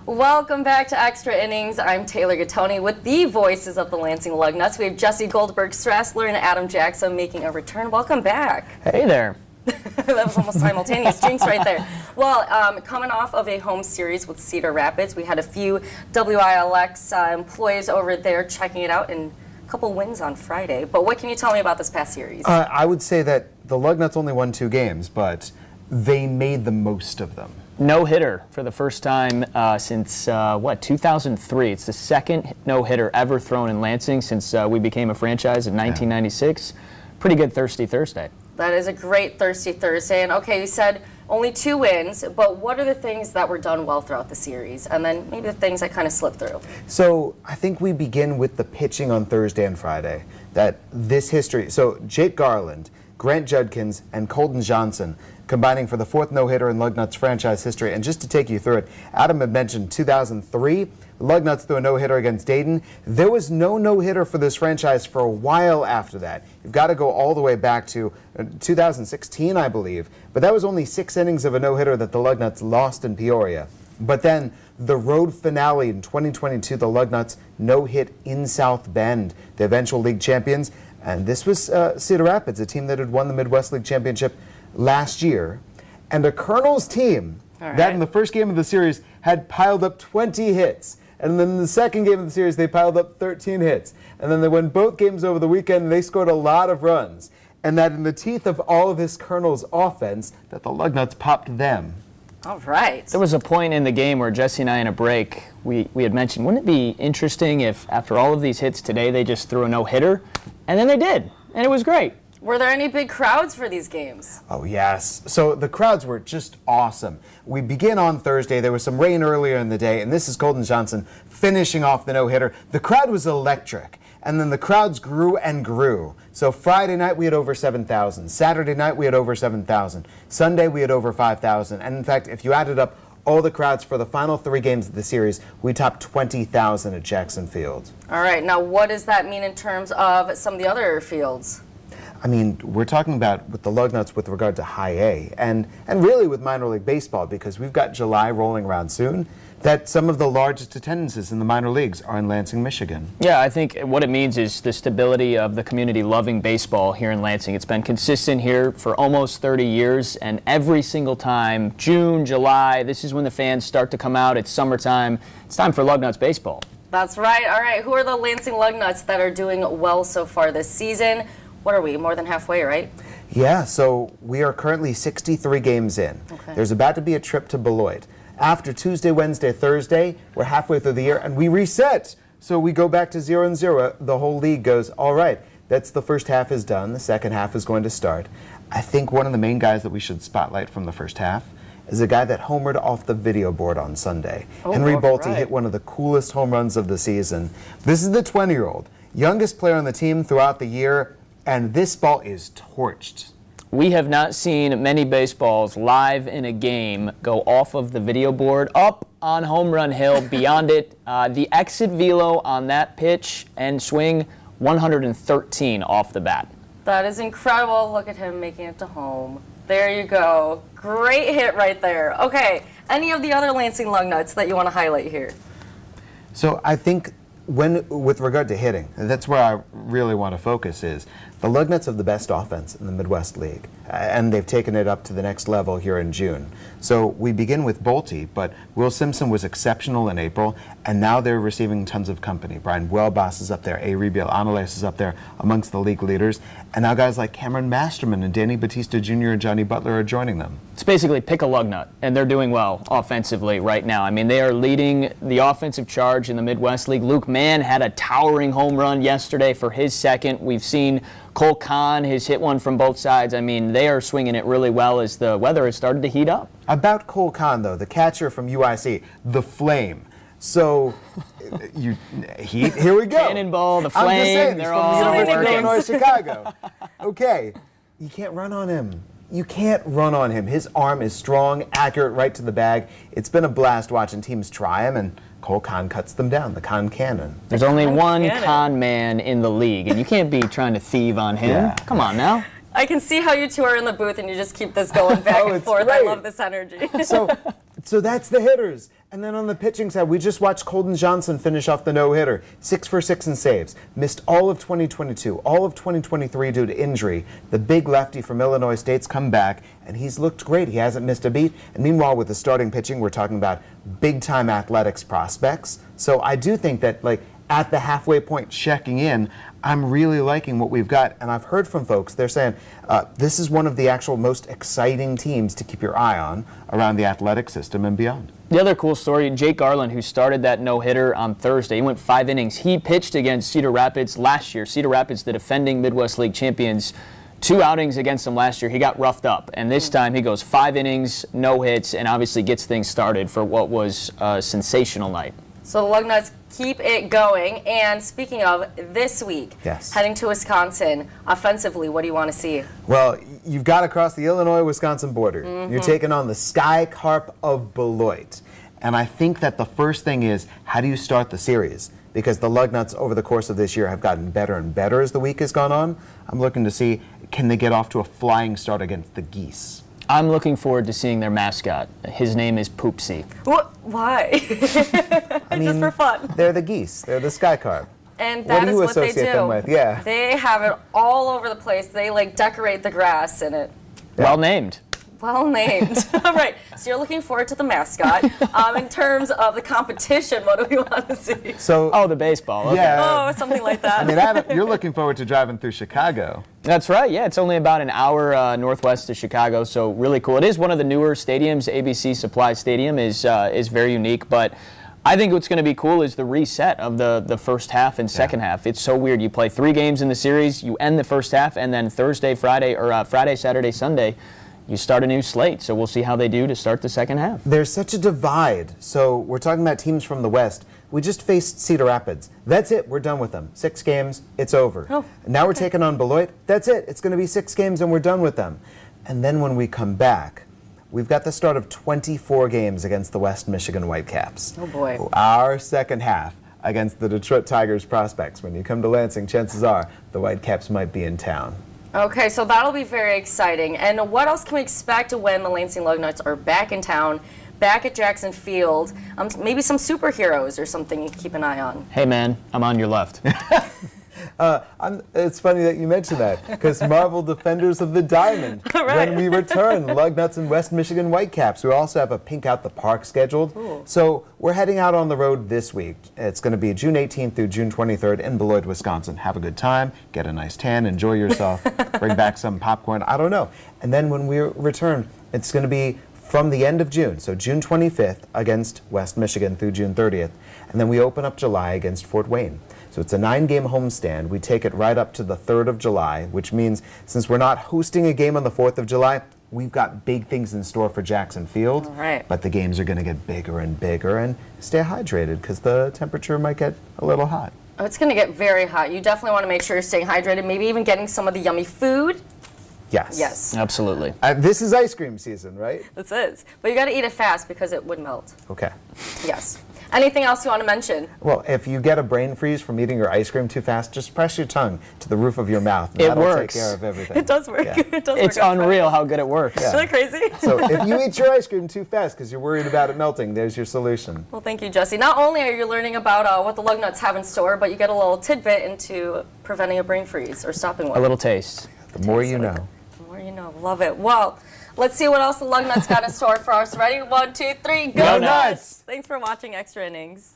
Welcome back to Extra Innings. I'm Taylor Gattoni with the voices of the Lansing Lugnuts. We have Goldberg-Strassler and Adam Jaksa making a return. Welcome back. Hey there. That was almost simultaneous jinx right there. Well, coming off of a home series with Cedar Rapids, we had a few WILX employees over there checking it out and a couple wins on Friday. But what can you tell me about this past series? I would say that the Lugnuts only won 2 games, but they made the most of them. No-hitter for the first time since, 2003. It's the second no-hitter ever thrown in Lansing since we became a franchise in 1996. Pretty good Thirsty Thursday. That is a great Thirsty Thursday. And okay, you said only 2 wins, but what are the things that were done well throughout the series? And then maybe the things that kind of slipped through. So I think we begin with the pitching on Thursday and Friday. That this history, so Jake Garland, Grant Judkins, and Colton Johnson combining for the 4th no-hitter in Lugnuts franchise history. And just to take you through it, Adam had mentioned 2003. The Lugnuts threw a no-hitter against Dayton. There was no no-hitter for this franchise for a while after that. You've got to go all the way back to 2016, I believe. But that was only 6 innings of a no-hitter that the Lugnuts lost in Peoria. But then the road finale in 2022, the Lugnuts no-hit in South Bend, the eventual league champions. And this was Cedar Rapids, a team that had won the Midwest League Championship last year. And a Kernels team that in the first game of the series had piled up 20 hits. And then in the second game of the series, they piled up 13 hits. And then they won both games over the weekend, and they scored a lot of runs. And that in the teeth of all of this Kernels offense, that the Lugnuts popped them. All right. There was a point in the game where Jesse and I in a break, we had mentioned, wouldn't it be interesting if after all of these hits today, they just threw a no-hitter? And then they did, and it was great. Were there any big crowds for these games? Oh, yes. So the crowds were just awesome. We begin on Thursday. There was some rain earlier in the day, and this is Colton Johnson finishing off the no-hitter. The crowd was electric, and then the crowds grew and grew. So Friday night, we had over 7,000. Saturday night, we had over 7,000. Sunday, we had over 5,000. And in fact, if you added up all the crowds for the final 3 games of the series, we topped 20,000 at Jackson Field. All right. Now, what does that mean in terms of some of the other fields? I mean, we're talking about with the Lugnuts with regard to high A and really with minor league baseball, because we've got July rolling around soon, that some of the largest attendances in the minor leagues are in Lansing, Michigan. Yeah, I think what it means is the stability of the community loving baseball here in Lansing. It's been consistent here for almost 30 years, and every single time, June, July, this is when the fans start to come out. It's summertime. It's time for Lugnuts baseball. That's right. All right. Who are the Lansing Lugnuts that are doing well so far this season? What are we, more than halfway, right? Yeah, so we are currently 63 games in. Okay. There's about to be a trip to Beloit. After Tuesday, Wednesday, Thursday, we're halfway through the year, and we reset. So we go back to 0-0. The whole league goes, all right, that's the first half is done. The second half is going to start. I think one of the main guys that we should spotlight from the first half is a guy that homered off the video board on Sunday. Henry Bolte hit one of the coolest home runs of the season. This is the 20-year-old, youngest player on the team throughout the year. And this ball is torched. We have not seen many baseballs live in a game go off of the video board, up on home run hill, beyond it. The exit velo on that pitch and swing, 113 off the bat. That is incredible. Look at him making it to home. There you go. Great hit right there. Okay, any of the other Lansing Lugnuts that you want to highlight here? So I think with regard to hitting, that's where I really want to focus is the Lugnuts have the best offense in the Midwest League, and they've taken it up to the next level here in June. So we begin with Bolte, but Will Simpson was exceptional in April, and now they're receiving tons of company. Brian Welbas is up there, A. Rebiel Anales is up there amongst the league leaders, and now guys like Cameron Masterman and Danny Batista Jr. and Johnny Butler are joining them. It's basically pick a Lugnut, and they're doing well offensively right now. I mean, they are leading the offensive charge in the Midwest League. Luke Mann had a towering home run yesterday for his second. We've seen Cole Kahn has hit one from both sides. I mean, they are swinging it really well as the weather has started to heat up. About Cole Kahn, though, the catcher from UIC, the Flame. So, here we go. Cannonball, the Flame, I'm just saying, they're all University of working. Illinois, Chicago. Okay, you can't run on him. You can't run on him. His arm is strong, accurate, right to the bag. It's been a blast watching teams try him, and Cole Kahn cuts them down, the Kahn Cannon. There's only one con man in the league, and you can't be trying to thieve on him. Yeah. Come on now. I can see how you two are in the booth and you just keep this going back and forth. Great. I love this energy. So So that's the hitters. And then on the pitching side, we just watched Colton Johnson finish off the no-hitter. 6 for 6 in saves. Missed all of 2022, all of 2023 due to injury. The big lefty from Illinois State's come back, and he's looked great. He hasn't missed a beat. And meanwhile, with the starting pitching, we're talking about big-time athletics prospects. So I do think that, like, at the halfway point checking in, I'm really liking what we've got. And I've heard from folks, they're saying this is one of the actual most exciting teams to keep your eye on around the athletic system and beyond. The other cool story, Jake Garland, who started that no-hitter on Thursday, he went 5 innings. He pitched against Cedar Rapids last year. Cedar Rapids, the defending Midwest League champions, 2 outings against them last year. He got roughed up, and this time he goes 5 innings, no hits, and obviously gets things started for what was a sensational night. So the Lugnuts keep it going. And speaking of, this week, heading to Wisconsin, offensively, what do you want to see? Well, you've got to cross the Illinois-Wisconsin border. You're taking on the Sky Carp of Beloit. And I think that the first thing is, how do you start the series? Because the Lugnuts over the course of this year have gotten better and better as the week has gone on. I'm looking to see, can they get off to a flying start against the Geese? I'm looking forward to seeing their mascot. His name is Poopsie. What? Why? I mean, just for fun. They're the geese. They're the Sky Carp. And that is what they do. Them with? Yeah. They have it all over the place. They like decorate the grass in it. Well named. Well named. All right. So you're looking forward to the mascot. In terms of the competition, what do we want to see? So, the baseball. Okay. Yeah. Oh, something like that. I mean, Adam, you're looking forward to driving through Chicago. That's right. Yeah, it's only about an hour northwest of Chicago, so really cool. It is one of the newer stadiums. ABC Supply Stadium is very unique, but I think what's going to be cool is the reset of the first half and second half. It's so weird. You play 3 games in the series, you end the first half, and then Thursday, Friday, Saturday, Sunday, you start a new slate. So we'll see how they do to start the second half. There's such a divide. So we're talking about teams from the West. We just faced Cedar Rapids. That's it. We're done with them. 6 games. It's over. Oh, now we're taking on Beloit. That's it. It's going to be 6 games and we're done with them. And then when we come back, we've got the start of 24 games against the West Michigan Whitecaps. Oh, boy. Our second half against the Detroit Tigers prospects. When you come to Lansing, chances are the Whitecaps might be in town. Okay, so that'll be very exciting. And what else can we expect when the Lansing Lugnuts are back in town, back at Jackson Field? Maybe some superheroes or something you keep an eye on. Hey, man, I'm on your left. It's funny that you mentioned that, because Marvel Defenders of the Diamond, when we return, Lugnuts and West Michigan Whitecaps. We also have a Pink Out the Park scheduled. Ooh. So we're heading out on the road this week. It's going to be June 18th through June 23rd in Beloit, Wisconsin. Have a good time, get a nice tan, enjoy yourself, bring back some popcorn, I don't know. And then when we return, it's going to be from the end of June, so June 25th against West Michigan through June 30th. And then we open up July against Fort Wayne. So it's a 9-game homestand. We take it right up to the 3rd of July, which means since we're not hosting a game on the 4th of July, we've got big things in store for Jackson Field. All right. But the games are going to get bigger and bigger, and stay hydrated because the temperature might get a little hot. Oh, it's going to get very hot. You definitely want to make sure you're staying hydrated, maybe even getting some of the yummy food. Yes. Yes. Absolutely. This is ice cream season, right? This is. But you got to eat it fast because it would melt. Okay. Yes. Anything else you want to mention? Well, if you get a brain freeze from eating your ice cream too fast, just press your tongue to the roof of your mouth. And It that'll works. take care of everything. It does work. Yeah. It does It's work out unreal how good it works. Yeah. fine. Isn't that crazy? So if you eat your ice cream too fast because you're worried about it melting, there's your solution. Well, thank you, Jesse. Not only are you learning about what the Lugnuts have in store, but you get a little tidbit into preventing a brain freeze or stopping one. A little taste. The more you know. The more you know. Love it. Well, let's see what else the Lugnuts got in store for us. Ready? 1, 2, 3, go, Go Nuts! Nuts! Thanks for watching Extra Innings.